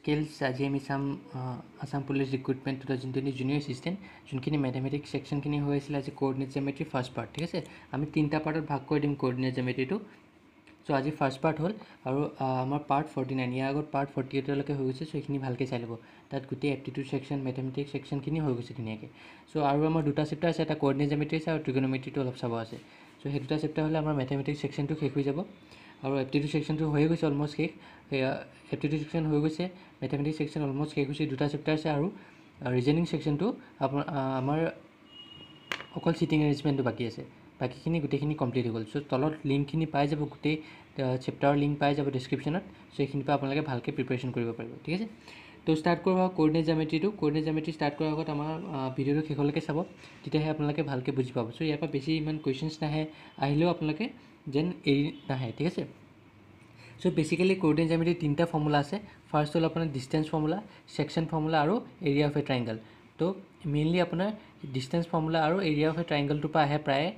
Skills আজি আমি চাম Assam police recruitment 2020 junior assistant যোনখিনি মেথমেটিক্স ছেকশ্যনখিনি হৈ আছিলে আজি কোঅৰ্ডিনেট জেমেট্ৰি ফাৰ্ষ্ট পাৰ্ট ঠিক আছে আমি তিনিটা পাৰ্টত ভাগ কৰি দিম কোঅৰ্ডিনেট জেমেট্ৰিটো চ' আজি ফাৰ্ষ্ট পাৰ্ট হ'ল আৰু আমাৰ পাৰ্ট 49 ইয়াৰ আগত পাৰ্ট 48লৈকে হৈ গৈছে চ' এইখিনি ভালকৈ চাই ল'ব তাত গোটেই এপ্টিটিউড ছেকশ্যন মেথমেটিক্স ছেকশ্যনখিনি হৈ গৈছে ধুনীয়াকৈ চ' আৰু আমাৰ দুটা চেপ্টাৰ আছে এটা কোঅৰ্ডিনেট জেমেট্ৰি আছে আৰু ট্ৰিগন'মেট্ৰিটো অলপ চাব আছে চ' সেই দুটা চেপ্টাৰ হ'লে আমাৰ মেথমেটিক্স ছেকশ্যনটো শেষ হৈ যাব আৰু এপ্টিটিউড ছেকশ্যনটো হৈয়ে গৈছে অলমষ্ট শেষ এপ্টিটিউড ছেকশ্যন হৈ গৈছে মেথমেটিক্স ছেকশ্যন অলমষ্ট শেষ হৈছে দুটা চেপ্টাৰ আছে আৰু ৰিজনিং ছেকশ্যনটো আমাৰ অকল চিটিং এৰেঞ্জমেণ্টটো বাকী আছে বাকীখিনি গোটেইখিনি কমপ্লিট হৈ গ'ল চ' তলত লিংকখিনি পাই যাব গোটেই চেপ্টাৰৰ লিংক পাই যাব ডেছক্ৰিপশ্যনত চ' এইখিনিৰ পৰা আপোনালোকে ভালকৈ প্ৰিপেৰেশ্যন কৰিব পাৰিব ঠিক আছে তো ষ্টাৰ্ট কৰোঁ কোঅৰ্ডিনেট জেমেট্ৰি ষ্টাৰ্ট কৰাৰ আগত আমাৰ ভিডিঅ'টো শেষলৈকে চাব তেতিয়াহে আপোনালোকে ভালকৈ বুজি পাব চ' ইয়াৰ পৰা বেছি ইমান কুৱেশ্যনছ নাহে আহিলেও আপোনালোকে যেন এৰি নাহে ঠিক আছে চ' বেচিকেলি কোঅৰ্ডিনেট জেমেট্ৰিৰ তিনিটা ফৰ্মুলা আছে ফাৰ্ষ্ট হ'ল আপোনাৰ ডিষ্টেঞ্চ ফৰ্মুলা ছেকশ্যন ফৰ্মুলা আৰু এৰিয়া অফ এ ট্ৰাইংগল তো মেইনলি আপোনাৰ ডিষ্টেঞ্চ ফৰ্মুলা আৰু এৰিয়া অফ এ ট্ৰাইংগলটোৰ পৰা আহে প্ৰায়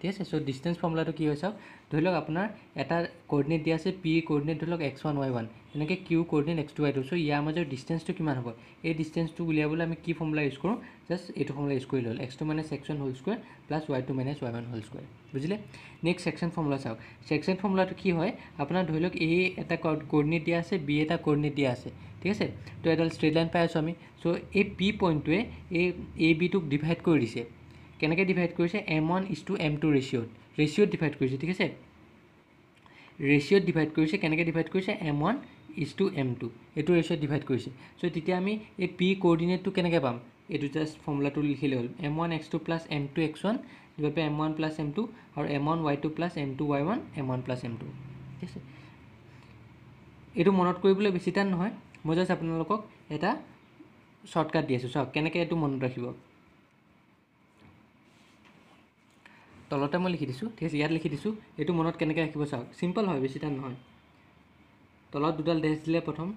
ঠিক আছে চ' ডিষ্টেঞ্চ ফৰ্মুলাটো কি হয় চাওক ধৰি লওক আপোনাৰ এটা কোঅৰ্ডিনেট দিয়া আছে পি কোঅৰ্ডিনেট ধৰি লওক x1 y1 এনেকৈ কিউ কোঅৰ্ডিনেট x2 y2 চ' ইয়াৰ মাজৰ ডিষ্টেঞ্চটো কিমান হ'ব এই ডিষ্টেঞ্চটো উলিয়াবলৈ আমি কি ফৰ্মুলা ইউজ কৰোঁ জাষ্ট এইটো ফৰ্মুলা ইউজ কৰি ল'ল x2 - x1 whole square plus y2 - y1 whole square বুজিলে নেক্সট ছেকশ্যন ফৰ্মুলা চাওক ছেকশ্যন ফৰ্মুলাটো কি হয় আপোনাৰ ধৰি লওক এ এটা কোঅৰ্ডিনেট দিয়া আছে বি এটা কোঅৰ্ডিনেট দিয়া আছে ঠিক আছে তো এডাল ষ্ট্ৰেইট লাইন পাই আছোঁ আমি চ' এই পি পইণ্টটোৱে এই বিটোক ডিভাইড কৰি দিছে কেনেকৈ ডিভাইড কৰিছে m1:m2 ৰেচিঅ'ত ডিভাইড কৰিছে ঠিক আছে ৰেচিঅ'ত ডিভাইড কৰিছে কেনেকৈ ডিভাইড কৰিছে m1:m2 এইটো ৰেচিঅ'ত ডিভাইড কৰিছে চ' তেতিয়া আমি এই পি কোঅৰ্ডিনেটটো কেনেকৈ পাম এইটো জাষ্ট ফৰ্মুলাটো লিখিলে হ'ল m1x2 + m2x1 ডিভাইড বাই m1 + m2 আৰু m1y2 + m2y1 m1 + m2 ঠিক আছে এইটো মনত কৰিবলৈ বেছি টান নহয় মই জাষ্ট আপোনালোকক এটা শ্বৰ্টকাট দি আছোঁ চাওক কেনেকৈ এইটো মনত ৰাখিব তলতে মই লিখি দিছোঁ ঠিক আছে ইয়াত লিখি দিছোঁ এইটো মনত কেনেকৈ ৰাখিব চাওক চিম্পল হয় বেছি টান নহয় তলত দুডাল ডেছ দিলে প্ৰথম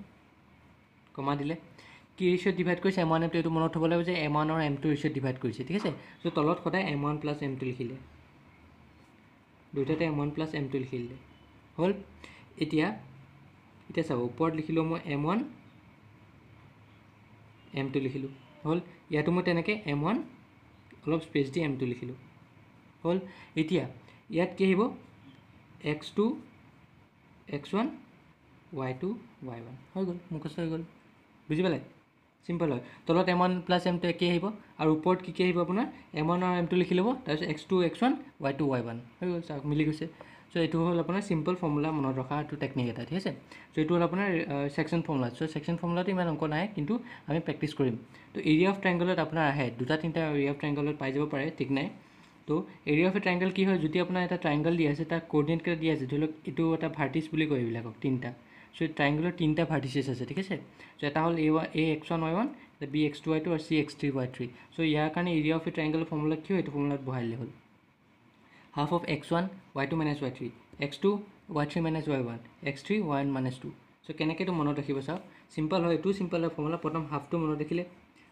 কমা দিলে কি ৰেচিঅ'ত ডিভাইড কৰিছে m1 m2 এইটো মনত হ'ব লাগিব যে m1 আৰু m2 ৰেচিঅ'ত ডিভাইড কৰিছে ঠিক আছে চ' তলত সদায় m1 + m2 লিখিলে দুইটাতে m1 + m2 লিখি দিলে হ'ল এতিয়া চাব ওপৰত লিখিলোঁ মই m1 m2 লিখিলোঁ হ'ল ইয়াতো মই তেনেকৈ m1 অলপ স্পেচ দি m2 লিখিলোঁ হ'ল এতিয়া ইয়াত কি আহিব x2 x1 y2 y1 হৈ গ'ল মুখস্থ হৈ গ'ল বুজি পালে চিম্পল হয় তলত m1 + m2 একেই আহিব আৰু ওপৰত কি আহিব আপোনাৰ m1 আৰু m2 লিখি ল'ব তাৰপিছত x2 x1 y2 y1 হৈ গ'ল চাওক মিলি গৈছে চ' এইটো হ'ল আপোনাৰ চিম্পল ফৰ্মুলা মনত ৰখা এইটো টেকনিক এটা ঠিক আছে চ' এইটো হ'ল আপোনাৰ ছেকশ্যন ফৰ্মুলা চ' ছেকশ্যন ফৰ্মুলাটো ইমান অংক নাহে কিন্তু আমি প্ৰেক্টিছ কৰিম তো এৰিয়া অফ ট্ৰাইংগলত আপোনাৰ আহে দুটা তিনিটা এৰিয়া অফ ট্ৰাইংগলত পাই যাব পাৰে ঠিক নাই তো এৰিয়া অফ এ ট্ৰাইংগল কি হয় যদি আপোনাৰ এটা ট্ৰাইংগল দিয়া আছে তাৰ কোঅৰ্ডিনেটকেইটা দিয়া আছে ধৰি লওক এইটো এটা ভাৰ্টিচ বুলি কয় এইবিলাকক তিনিটা চ' ট্ৰাইংগলৰ তিনিটা ভাৰ্টিচেছ আছে ঠিক আছে চ' এটা হ'ল ax1 y1 bx2 y2 আৰু cx3 y3 চ' ইয়াৰ কাৰণে এৰিয়া অফ এ ট্ৰাইংগলৰ ফৰ্মুলা কি হয় এইটো ফৰ্মুলাত বহাই দিলে হ'ল half of x1 y2 - y3 x2 y3 - y1 x3 y1 - 2 চ' কেনেকৈ এইটো মনত ৰাখিব চাওক চিম্পল হয় এইটো চিম্পল হয় ফৰ্মুলা প্ৰথম হাফটো মনত ৰাখিলে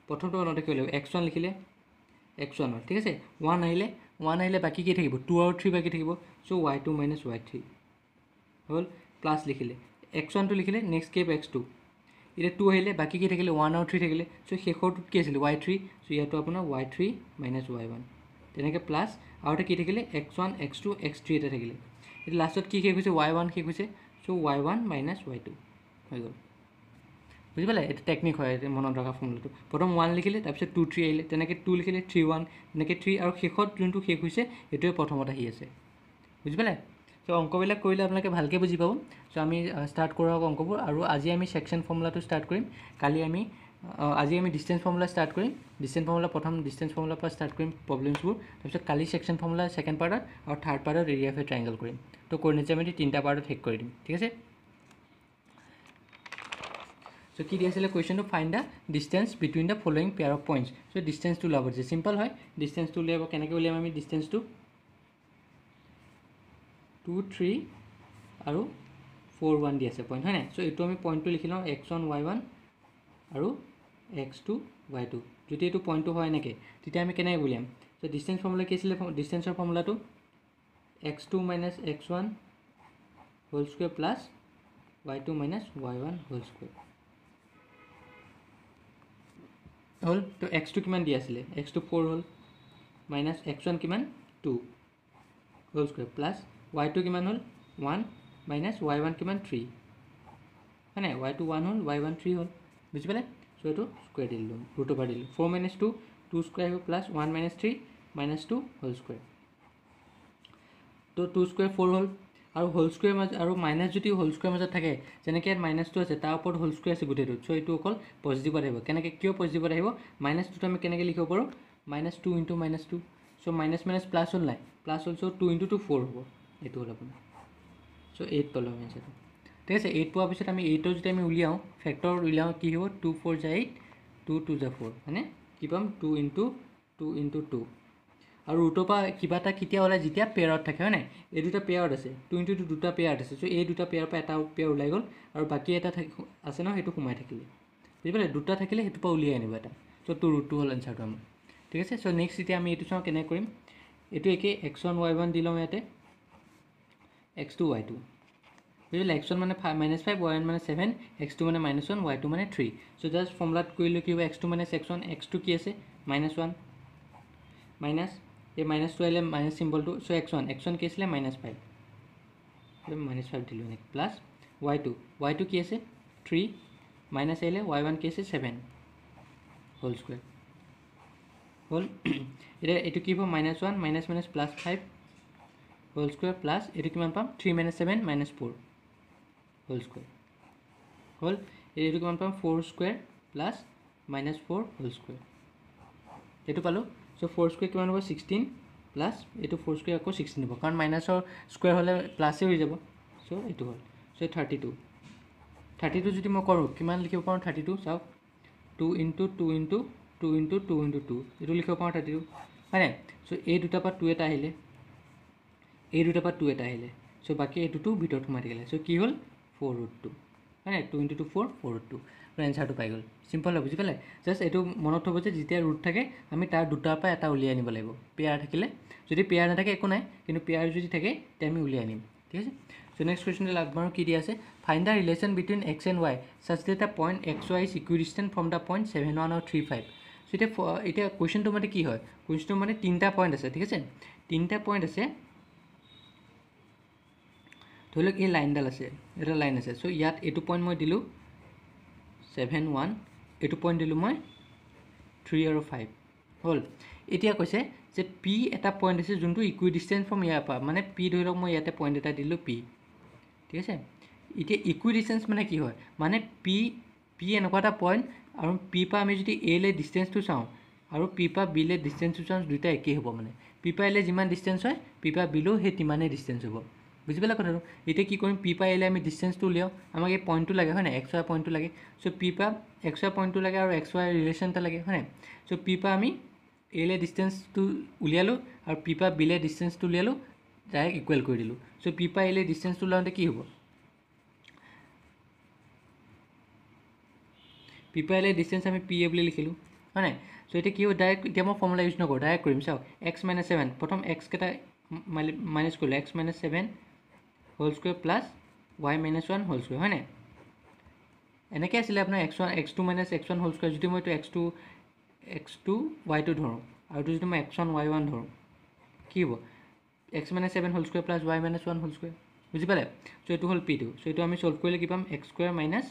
প্ৰথমটো মনত ৰাখিব লাগিব x1 লিখিলে x1 ঠিক আছে 1 আহিলে বাকী কি থাকিব 2 আৰু 3 বাকী থাকিব চ' y2 - y3 হ'ল প্লাছ লিখিলে x1টো লিখিলে নেক্সট কি x2 এতিয়া 2 আহিলে বাকী কি থাকিলে 1 আৰু 3 থাকিলে চ' শেষৰটোত কি আছিলে y3 চ' ইয়াতো আপোনাৰ y3 - y1 তেনেকৈ প্লাছ আৰু এটা কি থাকিলে x1 x2 x3 এটা থাকিলে এতিয়া লাষ্টত কি শেষ হৈছে y1 শেষ হৈছে চ' y1 - y2 হৈ গ'ল বুজি পালে এইটো টেকনিক হয় মনত ৰখা ফৰ্মুলাটো প্ৰথম 1 লিখিলে তাৰপিছত 2 3 আহিলে তেনেকৈ 2 লিখিলে 3 1 তেনেকৈ 3 আৰু শেষত যোনটো শেষ হৈছে এইটোৱে প্ৰথমত আহি আছে বুজি পালে চ' অংকবিলাক কৰিলে আপোনালোকে ভালকৈ বুজি পাব চ' আমি ষ্টাৰ্ট কৰোঁ অংকবোৰ আৰু আজি আমি ছেকশ্যন ফৰ্মুলাটো ষ্টাৰ্ট কৰিম আজি আমি ডিষ্টেঞ্চ ফৰ্মুলা ষ্টাৰ্ট কৰিম প্ৰথম ডিষ্টেঞ্চ ফৰ্মুলাৰ পৰা ষ্টাৰ্ট কৰিম প্ৰব্লেমছবোৰ তাৰপিছত কালি ছেকশ্যন ফৰ্মুলা ছেকেণ্ড পাৰ্টত আৰু থাৰ্ড পাৰ্টত এৰিয়া অফ এ ট্ৰাইংগল কৰিম তো কোঅৰ্ডিনেট জেমেট্ৰি তিনিটা পাৰ্টত শেষ কৰি দিম ঠিক আছে চ' কি দিয়া আছিলে কুৱেশ্যনটো find the distance between the following pair of points so' ডিষ্টেঞ্চটো ওলাব দিছে চিম্পল হয় ডিষ্টেঞ্চটো উলিয়াব কেনেকৈ উলিয়াম আমি ডিষ্টেঞ্চটো 2 3 আৰু 4 1 দি আছে পইণ্ট হয় নাই চ' এইটো আমি পইণ্টটো লিখি লওঁ x1 y1 আৰু x2 y2 যদি এইটো পইণ্টটো হয় এনেকৈ তেতিয়া আমি কেনেকৈ উলিয়াম চ' ডিষ্টেঞ্চ ফৰ্মুলা কি আছিলে ডিষ্টেঞ্চৰ ফৰ্মুলাটো x2 - x1 whole square plus y2 - y1 whole square হ'ল তো x2 কিমান দি আছিলে x2 4 হ'ল মাইনাছ x1 কিমান 2 হোল স্কুৱেৰ প্লাছ y2 কিমান হ'ল 1 মাইনাছ y1 কিমান 3 হয় নাই y2 1 হ'ল y1 3 হ'ল বুজি পালে চ' এইটো স্কুৱেৰ দি দিলোঁ ৰুট অভাৰ দিলোঁ 4 মাইনাছ 2 2 স্কুৱেৰ আহিব plus 1 minus 3 minus 2 whole square তো 2 স্কুৱেৰ 4 হ'ল আৰু হোল স্কুৱেৰ মাজত আৰু মাইনাছ যদি হোল স্কুৱেৰ মাজত থাকে যেনেকৈ ইয়াত মাইনাছটো আছে তাৰ ওপৰত হোল স্কুৱেৰ আছে গোটেইটোত চ' এইটো অকল পজিটিভত আহিব কেনেকৈ কিয় পজিটিভত আহিব মাইনাছটোতো আমি কেনেকৈ লিখিব পাৰোঁ মাইনাছ 2 ইনটু মাইনাছ 2 চ' মাইনাছ মাইনাছ প্লাছ হ'ল নাই প্লাছ হ'ল চ' 2 ইনটু 2 4 হ'ব এইটো হ'ল আপোনাৰ চ' 8 পালোঁ আমি এনচাৰটো ঠিক আছে 8 পোৱাৰ পিছত আমি 8ৰ যদি আমি উলিয়াওঁ ফেক্টৰ উলিয়াওঁ কি হ'ব 2 4 যা 8 2 2 যা 4 হয়নে কি পাম 2 ইনটু 2 আৰু ৰুটৰ পৰা কিবা এটা কেতিয়া ওলাই যেতিয়া পেয়াৰত থাকে হয় নাই এই দুটা পেয়াৰত আছে 2 ইনটু 2 দুটা পেয়াৰত আছে চ' এই দুটা পেয়াৰৰ পৰা এটা পেয়াৰ ওলাই গ'ল আৰু বাকী এটা আছে ন সেইটো সোমাই থাকিলে বুজি পালে দুটা থাকিলে সেইটোৰ পৰা উলিয়াই আনিব এটা চ' তোৰ ৰুটটো হ'ল এনচাৰটো আমাৰ ঠিক আছে চ' নেক্সট এতিয়া আমি এইটো চাওঁ কেনেকৈ কৰিম এইটো একেই x1 y1 দি লওঁ ইয়াতে x2 y2 বুজিলে x1 মানে -5 y1 মানে 7 x2 মানে -1 y2 মানে 3 চ' জাষ্ট ফৰ্মুলাত কৰিলে কি হ'ব x2 - x1 x2 কি আছে -1 মাইনাছ এই -2 আহিলে মাইনাছ চিম্বলটো চ' x1 কি আছিলে -5 -5 দিলোঁ এনেকৈ প্লাছ y2 কি আছে 3 মাইনাছ আহিলে y1 কি আছে 7 হোল স্কুৱেৰ হ'ল এতিয়া এইটো কি হ'ব -1 minus minus plus 5 whole square plus এইটো কিমান পাম 3 - 7 -4 হোল স্কুৱেৰ হ'ল এইটো কিমান পাম 4 স্কুৱেৰ প্লাছ -4 হোল স্কুৱেৰ এইটো পালোঁ চ' 4 স্কুৱেৰ কিমান হ'ব 16 প্লাছ এইটো 4 স্কুৱেৰ আকৌ 16 হ'ব কাৰণ মাইনাছৰ স্কুৱেৰ হ'লে প্লাছেই হৈ যাব চ' এইটো হ'ল চ' 32 যদি মই কৰোঁ কিমান লিখিব পাৰোঁ 32 চাওক 2 ইনটু 2 ইনটু 2 ইনটু 2 ইনটু 2 এইটো লিখিব পাৰোঁ 32 হয় নাই চ' এই দুটাৰ পৰা 2 এটা আহিলে এই দুটাৰ পৰা 2 এটা আহিলে চ' বাকী এইটোতো ভিতৰত সোমাই থাকিলে চ' কি হ'ল 4√2 হয় নাই 2 ইনটু 2 4 4√2 এনচাৰটো পাই গ'ল চিম্পল হয় বুজি পালে জাষ্ট এইটো মনত থ'ব যে যেতিয়া ৰুট থাকে আমি তাৰ দুটাৰ পৰা এটা উলিয়াই আনিব লাগিব পেয়াৰ থাকিলে যদি পেয়াৰ নাথাকে একো নাই কিন্তু পেয়াৰ যদি থাকে তেতিয়া আমি উলিয়াই আনিম ঠিক আছে চ' নেক্সট কুৱেশ্যনটো আগবাৰৰ কি দিয়া আছে find the relation between x and y such that the point xy is equidistant from the point 7 1 আৰু 3 5 চ' এতিয়া কুৱেশ্যনটো মানে কি হয় কুৱেশ্যনটো মানে 3টা পইণ্ট আছে ঠিক আছে 3টা পইণ্ট আছে ধৰি লওক এই লাইনডাল আছে এটা লাইন আছে চ' ইয়াত এইটো পইণ্ট মই দিলোঁ 7 1 এইটো পইণ্ট দিলোঁ মই 3 আৰু 5 হ'ল এতিয়া কৈছে যে পি এটা পইণ্ট আছে যোনটো ইকুইডিষ্টেঞ্চ ফ্ৰম ইয়াৰ পৰা মানে পি ধৰি লওক মই ইয়াতে পইণ্ট এটা দিলোঁ পি ঠিক আছে এতিয়া ইকুইডিষ্টেঞ্চ মানে কি হয় মানে পি এনেকুৱা এটা পইণ্ট আৰু পি পৰা আমি যদি এলৈ ডিষ্টেঞ্চটো চাওঁ আৰু পি পৰা বিলৈ ডিষ্টেঞ্চটো চাওঁ দুইটা একেই হ'ব মানে পি পৰা এলৈ যিমান ডিষ্টেঞ্চ হয় পি পৰা বিলৈও সেই তিমানেই ডিষ্টেঞ্চ হ'ব বুজি পালে কথাটো এতিয়া কি কৰিম পি পৰা এলৈ আমি ডিষ্টেঞ্চটো উলিয়াওঁ আমাক এই পইণ্টটো লাগে হয় নাই এক্স ৱাই পইণ্টটো লাগে চ' পি পৰা এক্স ৱাই পইণ্টটো লাগে আৰু এক্স ৱাই ৰিলেশ্যন এটা লাগে হয় নাই চ' পি পৰা আমি এলৈ ডিষ্টেঞ্চটো উলিয়ালোঁ আৰু পি পৰা বিলৈ ডিষ্টেঞ্চটো উলিয়ালোঁ ডাইৰেক্ট ইকুৱেল কৰি দিলোঁ চ' পি পৰা এলৈ ডিষ্টেঞ্চটো উলিয়াওঁতে কি হ'ব পি পৰা এলৈ ডিষ্টেঞ্চ আমি পি এ বুলি লিখিলোঁ হয় নাই চ' এতিয়া কি হ'ব ডাইৰেক্ট এতিয়া মই ফৰ্মুলা ইউজ নকৰোঁ ডাইৰেক্ট কৰিম চাওক এক্স - 7 প্ৰথম এক্সকেইটা মাইনাছ কৰিলোঁ x - 7 whole square plus y - 1 whole square হয় নাই এনেকৈ আছিলে আপোনাৰ x2 - x1 হোল স্কুৱেৰ যদি মই এইটো x2 y2 ধৰোঁ আৰু এইটো যদি মই x1 y1 ধৰোঁ কি হ'ব x - 7 whole square plus y - 1 whole square বুজি পালে চ' এইটো হ'ল পিটো চ' এইটো আমি চল্ভ কৰিলে কি পাম x স্কুৱেৰ মাইনাছ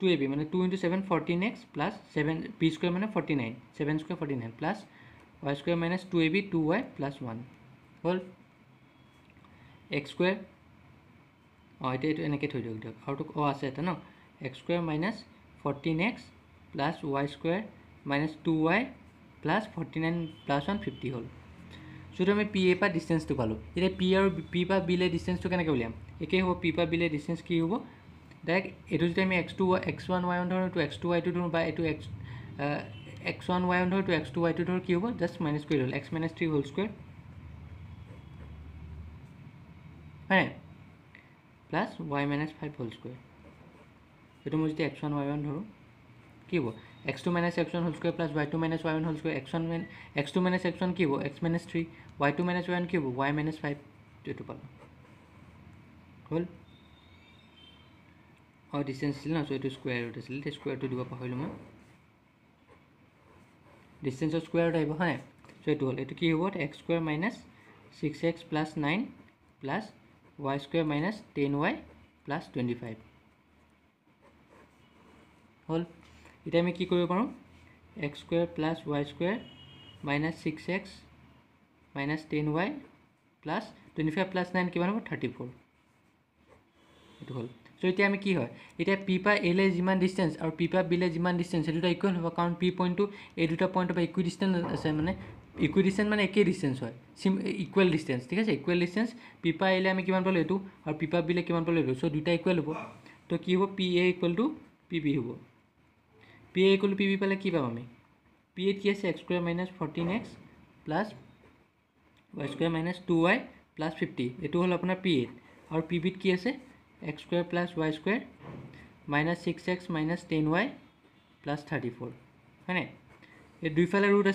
2ab মানে 2 × 7 14x প্লাছ 7 p স্কুৱেৰ মানে 49 7 square 49 plus y square minus 2ab 2y plus 1 হ'ল x স্কুৱেৰ এতিয়া এইটো এনেকৈ থৈ দিয়ক আৰুতো আছে এটা ন x square minus 14x plus y square minus 2y plus 49 plus 1 50 হ'ল চ' আমি পি এ পৰা ডিষ্টেঞ্চটো পালোঁ এতিয়া পি আৰু পি পৰা বিলৈ ডিষ্টেঞ্চটো কেনেকৈ উলিয়াম একেই হ'ব পি পৰা বিলৈ ডিষ্টেঞ্চ কি হ'ব ডাইৰেক্ট এইটো যদি আমি x1 y1 ধৰোঁ এইটো x2 y2 ধৰোঁ বা এইটো x1 y1 ধৰোঁ এইটো x2 y2 ধৰোঁ কি হ'ব জাষ্ট মাইনাছ কৰি হ'ল x - 3 হোল স্কুৱেৰ হয় নাই প্লাছ y - 5 হোল স্কুৱেৰ এইটো মই যদি x1 y1 ধৰোঁ কি হ'ব x2 - x1 whole square plus y2 - y1 whole square x2 - x1 কি হ'ব x - 3 y2 - y1 কি হ'ব y - 5 এইটো পালোঁ হ'ল ডিষ্টেঞ্চ আছিল ন চ' এইটো স্কুৱেৰ ৰুট আছিলে স্কুৱেৰটো দিব পাহৰিলোঁ মই ডিষ্টেঞ্চৰ স্কুৱেৰত আহিব হয় নাই চ' এইটো হ'ল এইটো কি হ'ব x square minus 6x plus 9 plus y square minus 10y plus 25 হ'ল এতিয়া আমি কি কৰিব পাৰোঁ x square plus y square minus 6x minus 10y plus 25 plus 9 কিমান হ'ব 34 এইটো হ'ল চ' এতিয়া আমি কি হয় এতিয়া পি পৰা এলে যিমান ডিষ্টেঞ্চ আৰু পি পৰা বিলে যিমান ডিষ্টেঞ্চ সেই দুটা ইকুৱেল হ'ব কাৰণ পি পইণ্টটো এই দুটা পইণ্টৰ পৰা ইকুই ডিষ্টেঞ্চ আছে মানে ইকুই ডিষ্টেঞ্চ মানে একেই ডিষ্টেঞ্চ হয় ইকুৱেল ডিষ্টেঞ্চ ঠিক আছে ইকুৱেল ডিষ্টেঞ্চ পি পৰা এলে আমি কিমান পালোঁ এইটো আৰু পি পৰা বিলে কিমান পালোঁ এইটো চ' দুটা ইকুৱেল হ'ব তো কি হ'ব P A equal to P B হ'ব P A equal to P B পালে কি পাম আমি পি এত কি আছে x square minus 14x plus y square minus 2y plus 50 এইটো হ'ল আপোনাৰ পি এত আৰু পি বিত কি আছে x square plus y square minus 6x minus 10y plus 34 হয় নাই এই দুইফালে ৰুট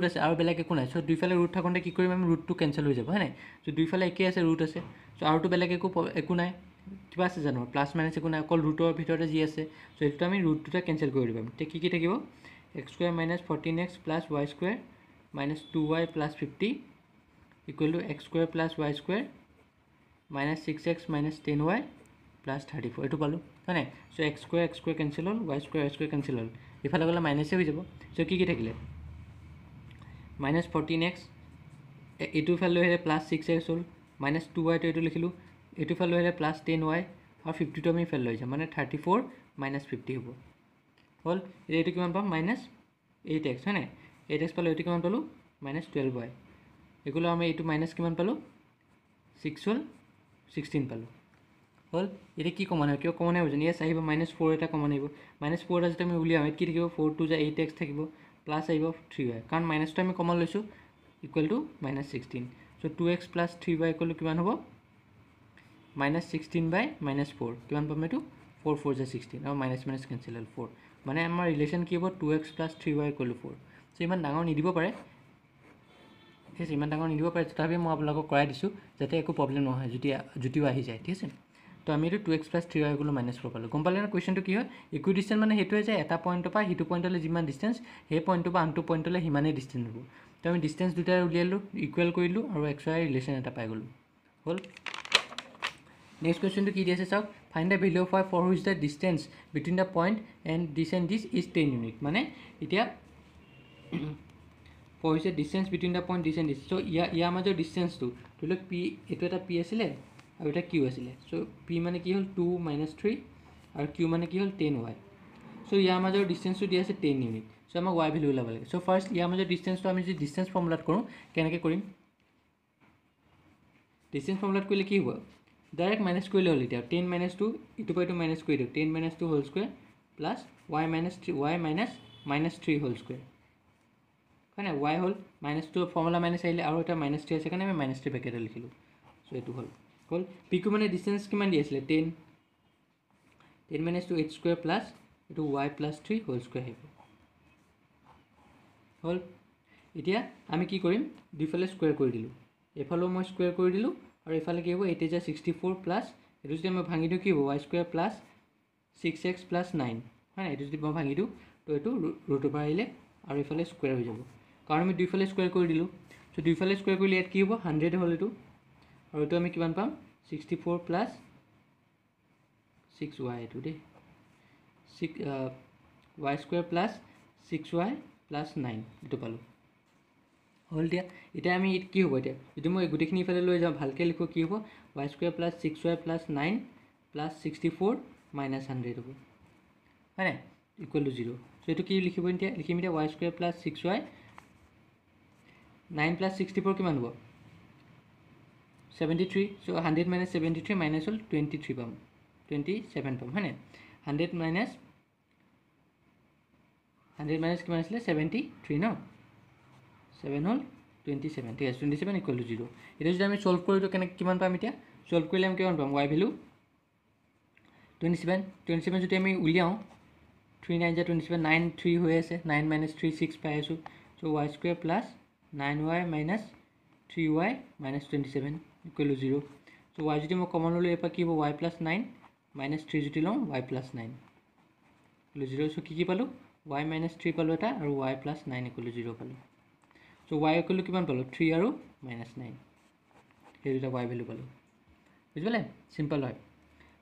আছে আৰু বেলেগ একো নাই চ' দুইফালে ৰুট থাকোঁতে কি কৰিম আমি ৰুটটো কেঞ্চেল হৈ যাব হয় নাই চ' দুইফালে একেই আছে ৰুট আছে চ' আৰুতো বেলেগ একো নাই কিবা আছে জানো প্লাছ মাইনাছ একো নাই অকল ৰুটৰ ভিতৰতে যি আছে চ' এইটো আমি ৰুট দুটা কেঞ্চেল কৰি দিব এতিয়া কি থাকিব x square minus 14x plus y square minus 2y plus 50 equal to x square plus y square minus 6x minus 10y plus 34 এইটো পালোঁ হয় নাই চ' x square কেঞ্চেল হ'ল y square কেঞ্চেল হ'ল ইফালে গ'লে মাইনাছে হৈ যাব চ' কি থাকিলে মাইনাছ 14x এইটো ইফালে লৈ আহিলে প্লাছ 6x হ'ল মাইনাছ 2yটো এইটো লিখিলোঁ এইটো ইফালে লৈ আহিলে প্লাছ 10y আৰু 50টো আমি ইফালে লৈ যাম মানে 34 মাইনাছ 50 হ'ব হ'ল এতিয়া এইটো কিমান পাম মাইনাছ 8x হয় নাই 8x পালোঁ এইটো কিমান পালোঁ মাইনাছ 12y এইগুলো আমি এইটো মাইনাছ কিমান পালোঁ 6 হ'ল 16 পালোঁ হ'ল এতিয়া কি কমন হয় কিয় কমন আহিব যেন ইয়াত আহিব -4 এটা কমন আহিব -4 এটা যদি আমি উলিয়াওঁ ইয়াত কি থাকিব 4 2 যা 8x থাকিব প্লাছ আহিব 3y কাৰণ মাইনাছটো আমি কমন লৈছোঁ equal to -16 so' 2x plus 3y equal to কিমান হ'ব -16/-4 কিমান পাম এইটো 4 4 যা 16 আৰু মাইনাছ মাইনাছ কেঞ্চেল হ'ল 4 মানে আমাৰ ৰিলেশ্যন কি হ'ব 2x plus 3y equal to 4 চ' ইমান ডাঙৰ নিদিব পাৰে ঠিক আছে ইমান ডাঙৰ নিদিব পাৰে তথাপি মই আপোনালোকক কৰাই দিছোঁ যাতে একো প্ৰব্লেম নহয় যদিও আহি যায় ঠিক আছে তো আমি এইটো 2x প্লাছ 3y গ'লো -4 পালোঁ গম পালে ন কুৱেশ্যনটো কি হয় ইকুই ডিষ্টেঞ্চ মানে সেইটোৱে যে এটা পইণ্টৰ পৰা সিটো পইণ্টলৈ যিমান ডিষ্টেঞ্চ সেই পইণ্টৰ পৰা আনটো পইণ্টলৈ সিমানেই ডিষ্টেঞ্চ হ'ব তো আমি ডিষ্টেঞ্চ দুটাই উলিয়ালোঁ ইকুৱেল কৰিলোঁ আৰু x y ৰিলেশ্যন এটা পাই গ'লোঁ হ'ল নেক্সট কুৱেশ্যনটো কি দি আছে চাওক find the value of y for which the distance between the point and this is 10 unit মানে এতিয়া for which the distance between the point this and this so' ইয়াৰ মাজৰ ডিষ্টেঞ্চটো ধৰি লওক পি এইটো এটা পি আছিলে আৰু এটা কিউ আছিলে চ' পি মানে কি হ'ল 2 - 3 আৰু কিউ মানে কি হ'ল 10y চ' ইয়াৰ মাজৰ ডিষ্টেঞ্চটো দি আছে 10 ইউনিট চ' আমাক y ভেলু ওলাব লাগে চ' ফাৰ্ষ্ট ইয়াৰ মাজৰ ডিষ্টেঞ্চটো আমি যদি ডিষ্টেঞ্চ ফৰ্মুলাত কৰোঁ কেনেকৈ কৰিম ডিষ্টেঞ্চ ফৰ্মুলাত কৰিলে কি হ'ব ডাইৰেক্ট মাইনাছ কৰিলে হ'ল এতিয়া 10 - 2 ইটো পৰা এইটো মাইনাছ কৰি দিওঁ 10 - 2 whole square plus y minus 3 whole square হয় নাই y হ'ল -2 ফৰ্মুলা মাইনাছ আহিলে আৰু এটা -3 আছে কাৰণে আমি -3 ব্ৰেকেটত লিখিলোঁ চ' এইটো হ'ল পিকু মানে ডিষ্টেঞ্চ কিমান দি আছিলে 10 - 2 h স্কুৱেৰ প্লাছ এইটো y প্লাছ 3 হোল স্কুৱেৰ আহিব হ'ল এতিয়া আমি কি কৰিম দুইফালে স্কুৱেৰ কৰি দিলোঁ এইফালেও মই স্কুৱেৰ কৰি দিলোঁ আৰু এইফালে কি হ'ব 8 × 64 প্লাছ এইটো যদি মই ভাঙি দিওঁ কি হ'ব y square plus 6x plus 9 হয় নাই এইটো যদি মই ভাঙি দিওঁ তো এইটো ৰুটৰ পৰা আহিলে আৰু এইফালে স্কুৱেৰ হৈ যাব কাৰণ আমি দুইফালে স্কুৱেৰ কৰি দিলোঁ চ' দুইফালে স্কুৱেৰ কৰিলে ইয়াত কি হ'ব 100 হ'ল এইটো আৰু এইটো আমি কিমান পাম 64 প্লাছ 6y এইটো দেই y square plus 6y plus 9 এইটো পালোঁ হ'ল এতিয়া আমি কি হ'ব এতিয়া যদি মই গোটেইখিনি ইফালে লৈ যাওঁ ভালকৈ লিখোঁ কি হ'ব y square plus 6y plus 9 plus 64 minus 100 হ'ব হয় নাই ইকুৱেল টু 0 চ' এইটো কি লিখিম এতিয়া y square plus 6y 9 plus 64 কিমান হ'ব 73 চ' 100 - 73 মাইনাছ হ'ল 23 পাম 27 পাম হয় নাই 100 মাইনাছ কিমান আছিলে 73 ন 7 হ'ল 27 ঠিক আছে 27 ইকুৱেল টু 0 এতিয়া যদি আমি ছল্ভ কৰি দিওঁ কিমান পাম এতিয়া ছল্ভ কৰিলে আমি কিমান পাম y ভেলু 27 যদি আমি উলিয়াওঁ 3 9 × 27 9 3 হৈ আছে 9 - 3 6 পাই আছোঁ চ' y square plus 9y minus 3y minus 27 equal to 0 so' y যদি মই কমন ল'লোঁ এৰপৰা কি হ'ব y প্লাছ 9 মাইনাছ 3 যদি লওঁ y প্লাছ 9 ইকুৱেল টু 0 চ' কি পালোঁ y - 3 পালোঁ এটা আৰু y + 9 = 0 পালোঁ। চ' y = কিমান পালোঁ 3 আৰু -9 সেই দুটা y ভেলু পালোঁ বুজি পালে চিম্পল হয়।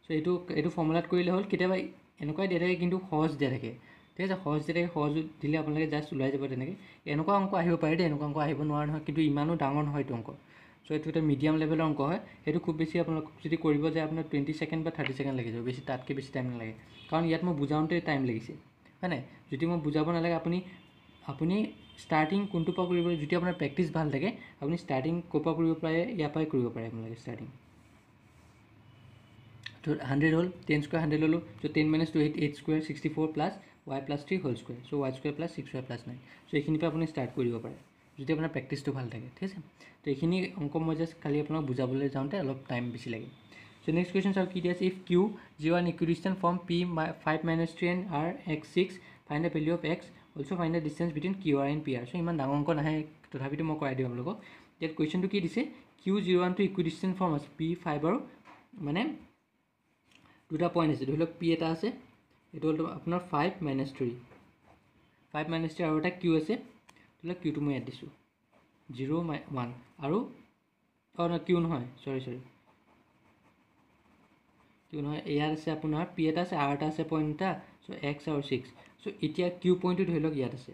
চ' এইটো ফৰ্মুলাত কৰিলে হ'ল কেতিয়াবা এনেকুৱাই দিয়া থাকে কিন্তু সহজ দিয়া থাকে ঠিক আছে সহজ দিয়া থাকে সহজ দিলে আপোনালোকে জাষ্ট ওলাই যাব তেনেকৈ এনেকুৱা অংক আহিব পাৰে দেই এনেকুৱা অংক আহিব নোৱাৰা নহয় কিন্তু ইমানো ডাঙৰ নহয় এইটো অংক চ' এইটো এটা মিডিয়াম লেভেলৰ অংক হয় সেইটো খুব বেছি আপোনালোক যদি কৰিব যায় আপোনাৰ 20 ছেকেণ্ড বা 30 ছেকেণ্ড লাগি যাব বেছি তাতকৈ বেছি টাইম নালাগে কাৰণ ইয়াত মই বুজাওঁতে টাইম লাগিছে হয় নাই যদি মই বুজাব নালাগে আপুনি ষ্টাৰ্টিং কোনটোৰ পৰা কৰিব যদি আপোনাৰ প্ৰেক্টিছ ভাল থাকে আপুনি ষ্টাৰ্টিং ক'ৰ পৰা কৰিব পাৰে ইয়াৰ পৰাই কৰিব পাৰে আপোনালোকে ষ্টাৰ্টিং তো 100 হ'ল 10 স্কোৱাৰ 100 ল'লোঁ so' 10 - 2 8 square 64 plus y + 3 whole square so' y square plus 6y + 9 so' এইখিনিৰ পৰা আপুনি ষ্টাৰ্ট কৰিব পাৰে যদি আপোনাৰ প্ৰেক্টিছটো ভাল থাকে ঠিক আছে তো এইখিনি অংক মই জাষ্ট খালি আপোনাক বুজাবলৈ যাওঁতে অলপ টাইম বেছি লাগে চ' নেক্সট কুৱেশ্যন চাওক কি দিয়া আছে if q 0 an equidistant from p 5 - 3 and r x 6 find the value of x also find the distance between qr and pr চ' ইমান ডাঙৰ অংক নাহে তথাপিতো মই কৰাই দিওঁ আপোনালোকক ইয়াত কুৱেশ্যনটো কি দিছে q 0 1 টো ইকুইডিষ্টেণ্ট ফৰ্ম আছে p 5 আৰু মানে দুটা পইণ্ট আছে ধৰি লওক পি এটা আছে এইটো হ'ল আপোনাৰ 5 - 3 5 - 3 আৰু এটা কিউ আছে ধৰি লওক কিউটো মই ইয়াত দিছোঁ 0 - 1 আৰু কিউ নহয় চৰি কিউ নহয় ইয়াত আছে আপোনাৰ পি এটা আছে আৰ এটা আছে পইণ্ট এটা চ' এক্স আৰু 6 চ' এতিয়া কিউ পইণ্টটো ধৰি লওক ইয়াত আছে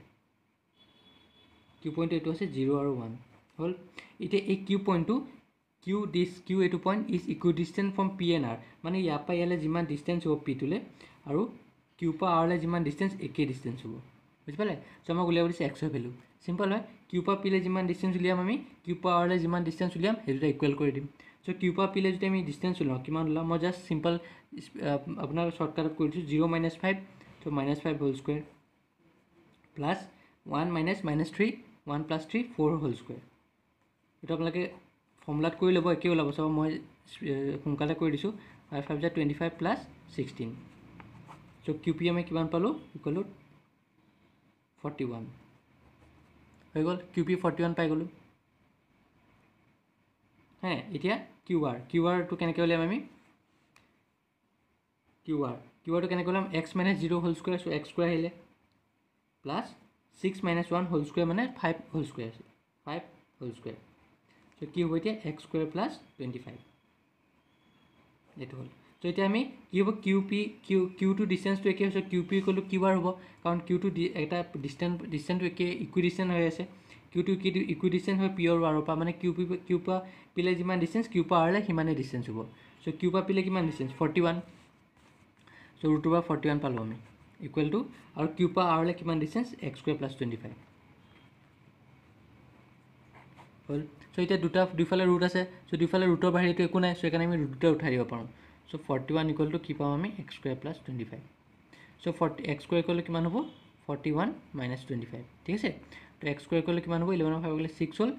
কিউ পইণ্টটো এইটো আছে 0 আৰু 1 হ'ল এতিয়া এই কিউ পইণ্টটো কিউ এইটো point is equidistant from P and R মানে ইয়াৰ পৰা ইয়ালৈ যিমান ডিষ্টেঞ্চ হ'ব পিটোলৈ আৰু কিউ পৰা আৰলৈ যিমান ডিষ্টেঞ্চ একেই ডিষ্টেঞ্চ হ'ব বুজি পালে চ' আমাক উলিয়াব দিছে এক্সৰ ভেলু চিম্পল হয় কিউ পৰা পিলৈ যিমান ডিষ্টেঞ্চ উলিয়াম আমি কিউ পৰা আৰলৈ যিমান ডিষ্টেঞ্চ উলিয়াম সেই দুটা ইকুৱেল কৰি দিম চ' কিউ পৰা পিলৈ যদি আমি ডিষ্টেঞ্চ ওলাওঁ কিমান ওলাম মই জাষ্ট চিম্পল আপোনাৰ শ্বৰ্টকাটত কৰি দিছোঁ 0 - 5 চ' -5 whole square plus 1 - -3 1 + 3 4 whole square এইটো আপোনালোকে ফৰ্মুলাত কৰি ল'ব একেই ওলাব চাব মই সোনকালে কৰি দিছোঁ 5 × 5 = 25 প্লাছ 16 চ' কিউ পি আমি কিমান পালোঁ ইকুৱেল টু 41 হৈ গ'ল কিউ পি 41 পাই গ'লোঁ হে এতিয়া কিউ আৰটো কেনেকৈ উলিয়াম আমি কিউ আৰটো কেনেকৈ ওলাম x - 0 হোল স্কুৱেৰ চ' x স্কুৱেৰ আহিলে প্লাছ 6 - 1 হোল স্কুৱেৰ মানে 5 হোল স্কুৱেৰ আছে 5 হোল স্কুৱেৰ চ' কি হ'ব এতিয়া x স্কুৱেৰ প্লাছ 25 এইটো হ'ল চ' এতিয়া আমি কি হ'ব কিউটো ডিষ্টেঞ্চটো একেই হৈছে কিউ পি ক'লোঁ কিউ আৰ হ'ব কাৰণ কিউটো এটা ডিষ্টেঞ্চটো একেই ইকুইডিষ্টেণ্ট হৈ আছে কিউটো ইকুইডিষ্টেণ্ট হয় পি আৰু আৰৰ পৰা মানে কিউ পৰা পিলে যিমান ডিষ্টেঞ্চ কিউ পৰা আৰলৈ সিমানেই ডিষ্টেঞ্চ হ'ব চ' কিউ পৰা পিলে কিমান ডিষ্টেঞ্চ 41 চ' √/41 পালোঁ আমি ইকুৱেল টু আৰু কিউ পৰা আৰলৈ কিমান ডিষ্টেঞ্চ x স্কুৱেৰ প্লাছ 25 হ'ল চ' এতিয়া দুইফালে ৰুট আছে চ' দুইফালে ৰুটৰ বাহিৰেতো একো নাই চ' সেইকাৰণে আমি ৰুট দুটা উঠাই দিব পাৰোঁ চ' 41 ইকুৱেল টু কি পাওঁ আমি x স্কুৱেৰ প্লাছ 25 চ' x স্কুৱেৰ কৰিলে কিমান হ'ব 41 - 25 ঠিক আছে তো x স্কুৱেৰ কৰিলে কিমান হ'ব 11/5 গ'লে 6 হ'ল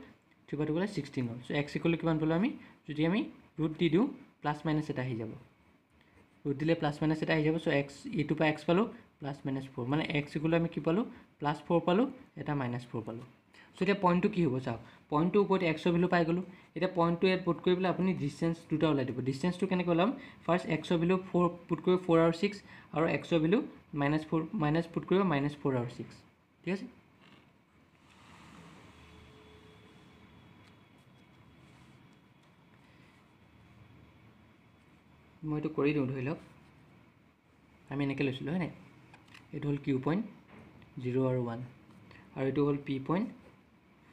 3/2 গ'লে 16 হ'ল চ' x ইকুৱেল টু কিমান পালোঁ আমি যদি আমি ৰুট দি দিওঁ প্লাছ মাইনাছ এটা আহি যাব ৰুট দিলে প্লাছ মাইনাছ এটা আহি যাব চ' এইটোৰ পৰা x পালোঁ প্লাছ মাইনাছ 4 মানে x ইকুৱেল আমি কি পালোঁ +4 পালোঁ এটা -4 পালোঁ চ' এতিয়া পইণ্টটো কি হ'ব চাওক পইণ্টটোৰ ওপৰত এক্সৰ ভেলু পাই গ'লোঁ এতিয়া পইণ্টটো ইয়াত পুট কৰি পেলাই আপুনি ডিষ্টেঞ্চ দুটা ওলাই দিব ডিষ্টেঞ্চটো কেনেকৈ ওলাম ফাৰ্ষ্ট এক্সৰ ভেলু 4 পুট কৰিব 4 আৰু 6 আৰু এক্সৰ ভেলু -4 পুট কৰিব -4 আৰু 6 ঠিক আছে মই এইটো কৰি দিওঁ ধৰি লওক আমি এনেকৈ লৈছিলোঁ হয় নাই এইটো হ'ল কিউ পইণ্ট 0 আৰু 1 আৰু এইটো হ'ল পি পইণ্ট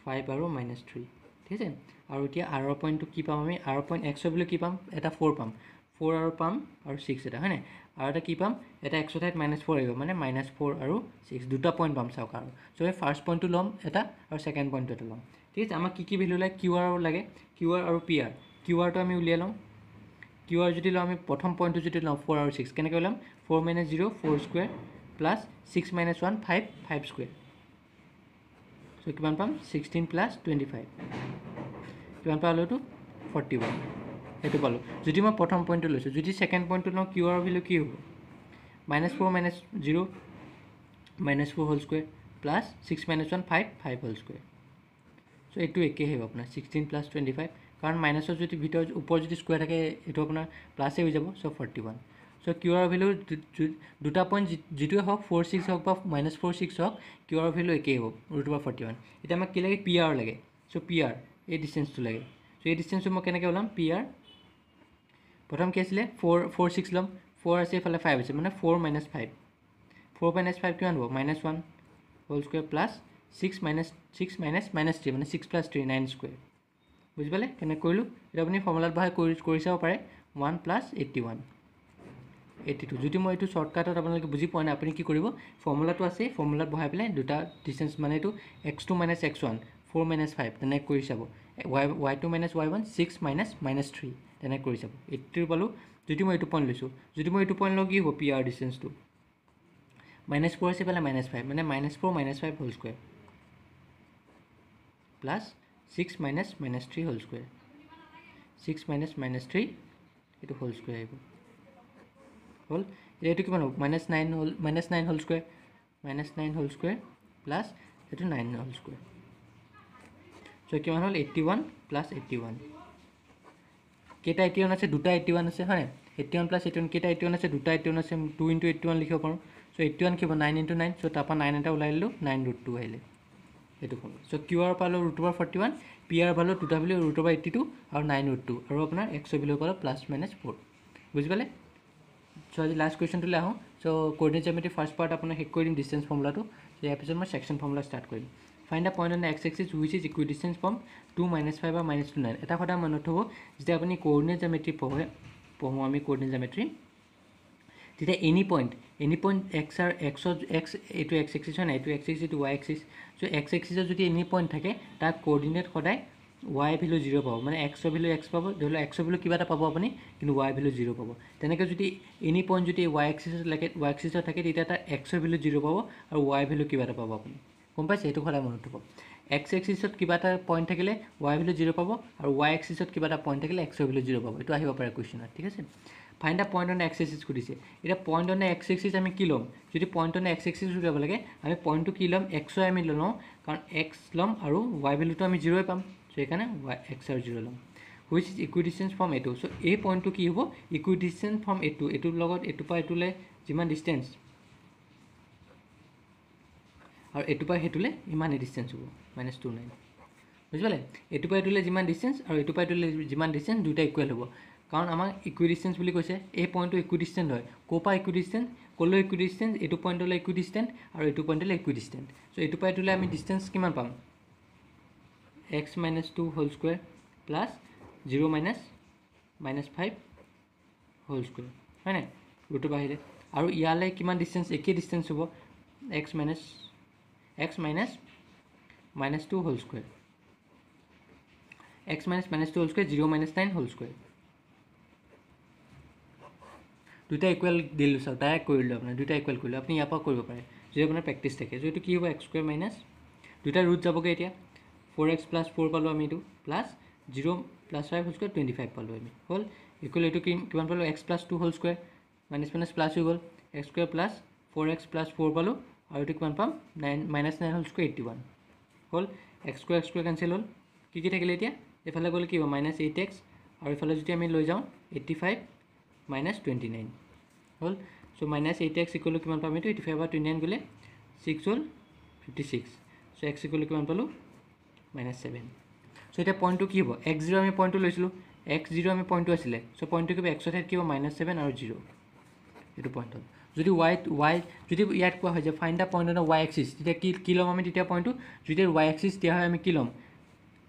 5 আৰু -3 ঠিক আছে আৰু এতিয়া আৰৰ পইণ্টটো কি পাম আমি আৰৰ পইণ্ট এক্সৰ ভেলু কি পাম এটা 4 পাম 4 আৰু পাম আৰু 6 এটা হয় নাই আৰু এটা কি পাম এটা এক্সৰ ঠাইত -4 আহিব মানে -4 আৰু 6 দুটা পইণ্ট পাম চাওক আৰু চ' এই ফাৰ্ষ্ট পইণ্টটো ল'ম এটা আৰু ছেকেণ্ড পইণ্টটো এটা ল'ম ঠিক আছে আমাক কি ভেলু লাগে কিউ আৰ আৰু পি আৰ কিউ আৰটো আমি উলিয়াই ল'ম কিউ আৰ যদি লওঁ আমি প্ৰথম পইণ্টটো যদি লওঁ 4 আৰু 6 কেনেকৈ ওলাম 4 - 0 4 স্কুৱেৰ প্লাছ 6 - 1 5 স্কুৱেৰ চ' কিমান পাম 16 প্লাছ 25 কিমান পালোঁ এইটো 41 সেইটো পালোঁ যদি মই প্ৰথম পইণ্টটো লৈছোঁ যদি ছেকেণ্ড পইণ্টটো লওঁ কিউ আৰ ভেলু কি হ'ব -4 - 0 -4 whole square plus 6 - 1 5 whole square so' এইটো একেই আহিব আপোনাৰ 16 প্লাছ 25 কাৰণ মাইনাছৰ যদি ভিতৰত ওপৰত যদি স্কুৱেৰ থাকে এইটো আপোনাৰ প্লাছেই হৈ যাব চ' 41 সো কিউআৰ ভেলু দুটা পইণ্ট যিটোৱে হওক 4 6 হওক বা -4 6 হওক কিউআৰ ভেলু একেই হ'ব √41 এতিয়া আমাক কি লাগে PR লাগে সো PR এই ডিষ্টেঞ্চটো লাগে সো এই ডিষ্টেঞ্চটো মই কেনেকৈ ওলাম PR প্ৰথম কি আছিলে 4 6 ল'ম 4 আছে এইফালে 5 আছে মানে 4 - 5 4 - 5 কিমান হ'ব -1 হোল স্কুৱেৰ প্লাছ 6 - 3 মানে 6 + 3 9 স্কুৱেৰ বুজি পালে কেনেকৈ কৰিলোঁ এতিয়া আপুনি ফৰ্মুলাত বহাই কৰি চাব পাৰে 1 + 81 82 যদি মই এইটো শ্বৰ্টকাটত আপোনালোকে বুজি পোৱা নাই আপুনি কি কৰিব ফৰ্মুলাটো আছে ফৰ্মুলাত বহাই পেলাই দুটা ডিষ্টেঞ্চ মানে এইটো x2 - x1 4 - 5 তেনেকৈ কৰি চাব y2 - y1 6 - -3 তেনেকৈ কৰি চাব 82 পালোঁ যদি মই এইটো পইণ্ট লৈছোঁ যদি মই এইটো পইণ্ট লওঁ কি হ'ব PR ডিষ্টেঞ্চটো -4 আছে পেলাই -5 মানে -4 - 5 whole square plus 6 - -3 whole square 6 - -3 এইটো হোল স্কুৱেৰ আহিব হ'ল এইটো কিমান হ'ব -9 হ'ল -9 whole square -9 whole square plus এইটো 9 হোল স্কুৱেৰ চ' কিমান হ'ল 81 + 81 কেইটা 81 আছে দুটা 81 আছে হয় 81 + 81 কেইটা 81 আছে দুটা 81 আছে 2 × 81 লিখিব পাৰোঁ চ' 81 কি হ'ব 9 × 9 চ' তাৰপৰা 9 এটা ওলাই দিলোঁ 9√2 আহিলে এইটো হ'ল চ' QR পালোঁ √41 PR পালোঁ দুটা ভেলু √82 আৰু 9√2 আৰু আপোনাৰ X ভেলু পালোঁ +-4 বুজি পালে চ' আজি লাষ্ট কুৱেশ্যনটোলৈ আহোঁ চ' কোঅৰ্ডিনেট জিঅ'মেট্ৰি ফাৰ্ষ্ট পাৰ্ট আপোনাৰ শেষ কৰি দিম ডিষ্টেঞ্চ ফৰ্মুলাটো ইয়াৰ পিছত মই ছেকশ্যন ফৰ্মুলা ষ্টাৰ্ট কৰিম find the point on the x-axis which is equidistant from 2 - 5 বা -2 9 এটা কথা মনত থ'ব যেতিয়া আপুনি কোঅৰ্ডিনেট জিঅ'মেট্ৰি পঢ়োঁ আমি কোঅৰ্ডিনেট জিঅ'মেট্ৰি তেতিয়া এনি পইণ্ট x এইটো x-axis হয় নাই এইটো x-axis এইটো y-axis চ' x-axisত যদি এনি পইণ্ট থাকে তাক কোঅৰ্ডিনেট সদায় y ভেলু 0 পাব মানে x ভেলু x পাব ধৰি লওক x ভেলু কিবা এটা পাব আপুনি কিন্তু y ভেলু 0 পাব তেনেকৈ যদি এনি পইণ্ট যদি y-axisত থাকে তেতিয়া তাৰ x ভেলু 0 পাব আৰু y ভেলু কিবা এটা পাব আপুনি গম পাইছে সেইটো সদায় মনত থ'ব x-axisত কিবা এটা পইণ্ট থাকিলে y ভেলু 0 পাব আৰু y-axisত কিবা এটা পইণ্ট থাকিলে x ভেলু 0 পাব এইটো আহিব পাৰে কুৱেশ্যনত ঠিক আছে find the point on the x-axis সুধিছে এতিয়া পইণ্ট অন দ্য x-axis আমি কি ল'ম যদি পইণ্ট অন দ্য x-axis উলিয়াব লাগে আমি পইণ্টটো কি ল'ম x আমি লওঁ কাৰণ x ল'ম আৰু y ভেলুটো আমি 0 পাম চ' সেইকাৰণে x আৰু 0 ল'ম হুইচ ইজ ইকুইডিষ্টেঞ্চ ফ্ৰম এইটো চ' এই পইণ্টটো কি হ'ব ইকুইডিষ্টেঞ্চ ফ্ৰম এইটোৰ লগত এইটোৰ পৰা এইটোলৈ যিমান ডিষ্টেঞ্চ আৰু এইটোৰ পৰা সেইটোলৈ ইমানেই ডিষ্টেঞ্চ হ'ব -29 বুজি পালে এইটোৰ পৰা এইটোলৈ যিমান ডিষ্টেঞ্চ আৰু এইটোৰ পৰা এইটোলৈ যিমান ডিষ্টেঞ্চ দুটা ইকুৱেল হ'ব কাৰণ আমাক ইকুইডিষ্টেঞ্চ বুলি কৈছে এই পইণ্টটো ইকুইডিষ্টেঞ্চ হয় ক'ৰ পৰা ইকুইডিষ্টেঞ্চ ক'লৈ ইকুইডিষ্টেঞ্চ এইটো পইণ্টলৈ ইকুইডিষ্টেঞ্চ আৰু এইটো পইণ্টলৈ ইকুইডিষ্টেঞ্চ চ' এইটোৰ পৰা এইটোলৈ আমি ডিষ্টেঞ্চ কিমান পাম x - 2 whole square plus 0 - -5 whole square হয় নাই ৰুটটো বাঢ়িলে আৰু ইয়ালৈ কিমান ডিষ্টেঞ্চ একেই ডিষ্টেঞ্চ হ'ব x - -2 whole square x - -2 whole square 0 - 9 whole square দুটা ইকুৱেল দিলোঁ চাওক ডাইৰেক্ট কৰিলোঁ আপোনাৰ দুটা ইকুৱেল কৰিলোঁ আপুনি ইয়াৰ পৰা কৰিব পাৰে যদি আপোনাৰ প্ৰেক্টিচ থাকে চ' এইটো কি হ'ব x² মাইনাছ দুটা ৰুট যাবগৈ এতিয়া 4x + 4 পালোঁ আমি এইটো প্লাছ 0 + 5 হোল স্কুৱেৰ 25 পালোঁ আমি হ'ল ইকুৱেল এইটো কিমান পালোঁ x + 2 whole square minus plus হৈ গ'ল x² প্লাছ 4x + 4 পালোঁ আৰু এইটো কিমান পাম -9 হোল স্কুৱেৰ 81 হ'ল x² কেঞ্চেল হ'ল কি থাকিলে এতিয়া এইফালে গ'লে কি হ'ব -8x আৰু এইফালে যদি আমি লৈ যাওঁ 85 - 29 হ'ল চ' -8x ইকুৱেল কিমান পাম এইটো 85 বা 29 গ'লে 6 হ'ল 56 চ' x ইকুৱেল কিমান পালোঁ -7 চ' এতিয়া পইণ্টটো কি হ'ব x0 আমি পইণ্টটো লৈছিলোঁ x0 আমি পইণ্টটো আছিলে চ' পইণ্টটো কিবা x ঠাইত কি হ'ব -7 আৰু 0 এইটো পইণ্ট হ'ল যদি যদি ইয়াত কোৱা হয় যে find the point on the y-axis তেতিয়া কি ল'ম আমি তেতিয়া পইণ্টটো যদি y-axis দিয়া হয় আমি কি ল'ম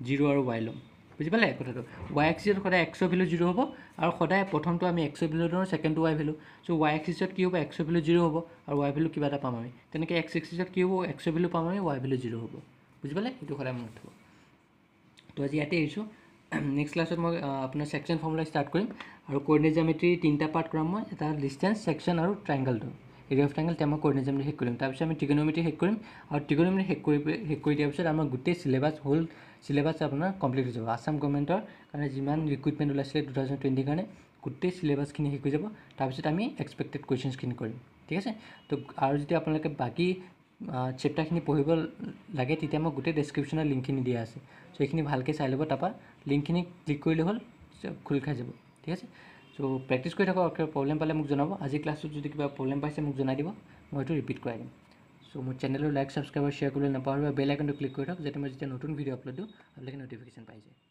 0 আৰু y ল'ম বুজি পালে কথাটো y-axisত সদায় x ভেলু 0 হ'ব আৰু সদায় প্ৰথমটো আমি x ভেলু দিওঁ ছেকেণ্ডটো y ভেলু চ' y-axisত কি হ'ব x ভেলু 0 হ'ব আৰু y ভেলু কিবা এটা পাম আমি তেনেকৈ x-axisত কি হ'ব x ভেলু পাম আমি y ভেলু 0 হ'ব বুজি পালে এইটো সদায় মনত থ'ব তো আজি ইয়াতে এৰিছোঁ নেক্সট ক্লাছত মই আপোনাৰ ছেকশ্যন ফৰ্মুলা ষ্টাৰ্ট কৰিম আৰু কোঅৰ্ডিনেট জিঅ'মেট্ৰি তিনিটা পাৰ্ট কৰাম মই এটা ডিষ্টেঞ্চ ছেকশ্যন আৰু ট্ৰাইংগলটো এৰিয়া অফ ট্ৰাইংগল তেতিয়া মই কোঅৰ্ডিনেট জিঅ'মেট্ৰি শেষ কৰিম তাৰপিছত আমি ট্ৰিগন'মেট্ৰি শেষ কৰিম আৰু ট্ৰিগন'মেট্ৰি শেষ কৰি দিয়াৰ পিছত আমাৰ গোটেই চিলেবাছ আপোনাৰ কমপ্লিট হৈ যাব আছাম গভৰ্ণমেণ্টৰ কাৰণে যিমান ৰিক্ৰুইটমেণ্ট ওলাইছিলে 2020 কাৰণে গোটেই চিলেবাছখিনি শেষ হৈ যাব তাৰপিছত আমি এক্সপেক্টেড কুৱেশ্যনছখিনি কৰিম ঠিক আছে তো আৰু যদি আপোনালোকে বাকী চেপ্টাৰখিনি পঢ়িব লাগে তেতিয়া মই গোটেই ডেছক্ৰিপশ্যনৰ লিংকখিনি দিয়া আছে চ' এইখিনি ভালকৈ চাই ল'ব তাৰপৰা লিংকখিনি ক্লিক কৰিলে হ'ল খোল খাই যাব ঠিক আছে চ' চ' প্ৰেক্টিছ কৰি থাকক, কিবা প্ৰব্লেম পালে মোক জনাব। আজি ক্লাছটোত যদি কিবা প্ৰব্লেম পাইছে মোক জনাই দিব, মই এইটো ৰিপিট কৰাই দিম। চ' মোৰ চেনেলৰ লাইক ছাবস্ক্ৰাইব শ্বেয়াৰ কৰিবলৈ নাপাহৰিব, বেল আইকনটো ক্লিক কৰি থওক, যাতে মই যেতিয়া নতুন ভিডিঅ' আপলোড দিওঁ আপোনালোকে ন'টিফিকেশ্যন পাই যায়।